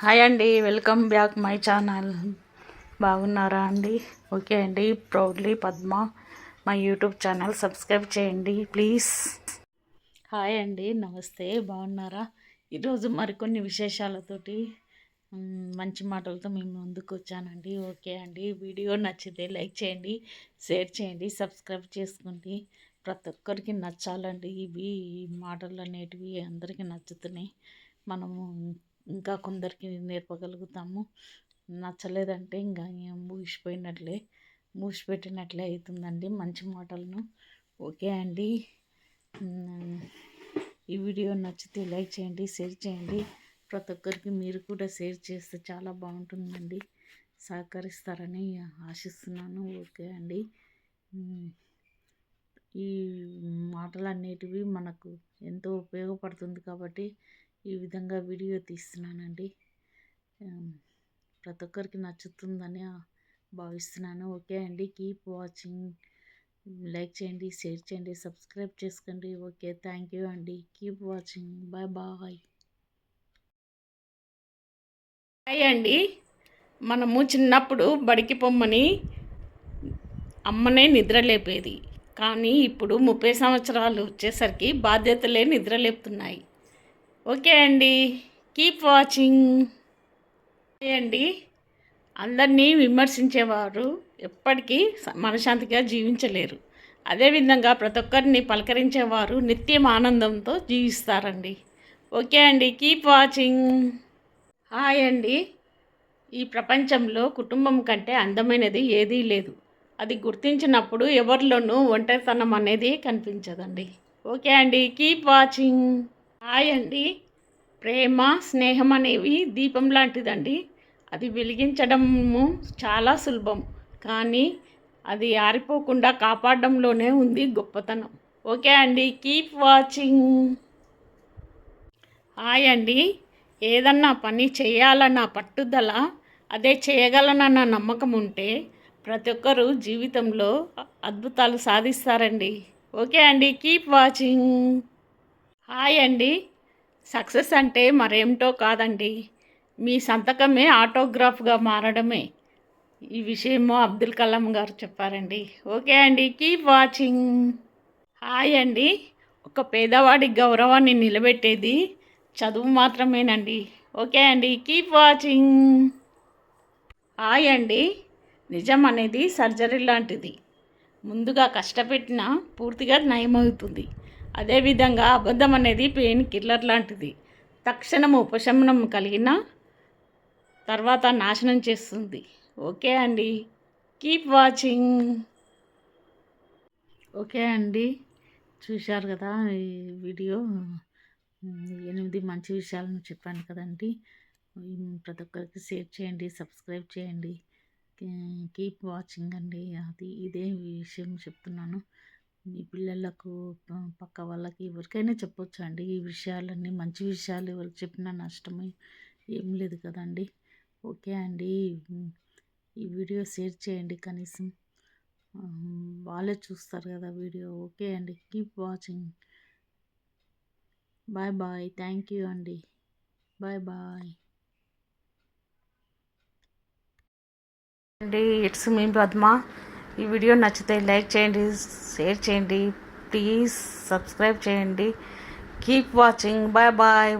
Hi అండి, welcome back my channel. బాగున్నారా అండి? ఓకే అండి. Proudly Padma my YouTube channel subscribe చేయండి ప్లీజ్. హాయ్ అండి, నమస్తే. బాగున్నారా? ఈరోజు మరికొన్ని విశేషాలతోటి మంచి మాటలతో మేము ముందుకు వచ్చానండి. ఓకే అండి. వీడియో నచ్చితే లైక్ చేయండి, షేర్ చేయండి, సబ్స్క్రైబ్ చేసుకోండి. ప్రతి ఒక్కరికి నచ్చాలండి. ఈ మాటలు అనేటివి అందరికీ నచ్చుతున్నాయి. మనము ఇంకా కొందరికి నేర్పగలుగుతాము. నచ్చలేదంటే ఇంకా మూసిపెట్టినట్లే అవుతుందండి మంచి మాటలను. ఓకే అండి. ఈ వీడియో నచ్చితే లైక్ చేయండి, షేర్ చేయండి. ప్రతి ఒక్కరికి మీరు కూడా షేర్ చేస్తే చాలా బాగుంటుందండి. సహకరిస్తారని ఆశిస్తున్నాను. ఓకే అండి. ఈ మాటలు అనేటివి మనకు ఎంతో ఉపయోగపడుతుంది కాబట్టి ఈ విధంగా వీడియో తీస్తున్నానండి. ప్రతి ఒక్కరికి నచ్చుతుందని భావిస్తున్నాను. ఓకే అండి. Keep watching. లైక్ చేయండి, షేర్ చేయండి, సబ్స్క్రైబ్ చేసుకోండి. ఓకే, థ్యాంక్ యూ అండి. Keep watching. Bye bye. Hi అండి. మనము చిన్నప్పుడు బడికి పొమ్మని అమ్మనే నిద్రలేపేది. కానీ ఇప్పుడు 30 సంవత్సరాలు వచ్చేసరికి బాధ్యతలే నిద్రలేపుతున్నాయి. ఓకే అండి. Keep watching. అండి, అందరినీ విమర్శించేవారు ఎప్పటికీ మనశ్శాంతిగా జీవించలేరు. అదేవిధంగా ప్రతి ఒక్కరిని పలకరించేవారు నిత్యం ఆనందంతో జీవిస్తారండి. ఓకే అండి. Keep watching. హాయ్ అండి. ఈ ప్రపంచంలో కుటుంబం కంటే అందమైనది ఏదీ లేదు. అది గుర్తించినప్పుడు ఎవరిలోనూ ఒంటరితనం అనేది కనిపించదండి. ఓకే అండి. Keep watching. హాయ్ అండి. ప్రేమ, స్నేహం అనేవి దీపం లాంటిదండి. అది వెలిగించడము చాలా సులభం, కానీ అది ఆరిపోకుండా కాపాడడంలోనే ఉంది గొప్పతనం. ఓకే అండి. Keep watching. హాయ్ అండి. ఏదన్నా పని చేయాలన్న పట్టుదల, అదే చేయగలనన్న నమ్మకం ఉంటే ప్రతి ఒక్కరూ జీవితంలో అద్భుతాలు సాధిస్తారండి. ఓకే అండి. Keep watching. హాయ్ అండి. సక్సెస్ అంటే మరేమిటో కాదండి, మీ సంతకమే ఆటోగ్రాఫ్గా మారడమే. ఈ విషయమో అబ్దుల్ కలాం గారు చెప్పారండి. ఓకే అండి. Keep watching. హాయ్ అండి. ఒక పేదవాడి గౌరవాన్ని నిలబెట్టేది చదువు మాత్రమేనండి. ఓకే అండి. Keep watching. హాయ్ అండి. నిజం అనేది సర్జరీ లాంటిది. ముందుగా కష్టపెట్టినా పూర్తిగా నయమవుతుంది. అదేవిధంగా అబద్ధం అనేది పెయిన్ కిల్లర్ లాంటిది. తక్షణం ఉపశమనం కలిగిన తర్వాత నాశనం చేస్తుంది. ఓకే అండి. Keep watching. ఓకే అండి. చూశారు కదా ఈ వీడియో. 8 మంచి విషయాలను చెప్పాను కదండి. ప్రతి ఒక్కరికి షేర్ చేయండి, సబ్స్క్రైబ్ చేయండి. కీప్ వాచింగ్ అండి. ఇదే విషయం చెప్తున్నాను. మీ పిల్లలకు, పక్క వాళ్ళకి, ఎవరికైనా చెప్పొచ్చు అండి. ఈ విషయాలన్నీ మంచి విషయాలు ఎవరికి చెప్పినా నష్టమే ఏం లేదు కదండి. ఓకే అండి. ఈ వీడియో షేర్ చేయండి. కనీసం వాళ్ళే చూస్తారు కదా వీడియో. ఓకే అండి. Keep watching. Bye bye. Thank you అండి. బాయ్ బాయ్ అండి. ఇట్స్ మీ పద్మ. ఈ వీడియో నచ్చితే లైక్ చేయండి, షేర్ చేయండి, ప్లీజ్ సబ్స్క్రైబ్ చేయండి. Keep watching. Bye bye.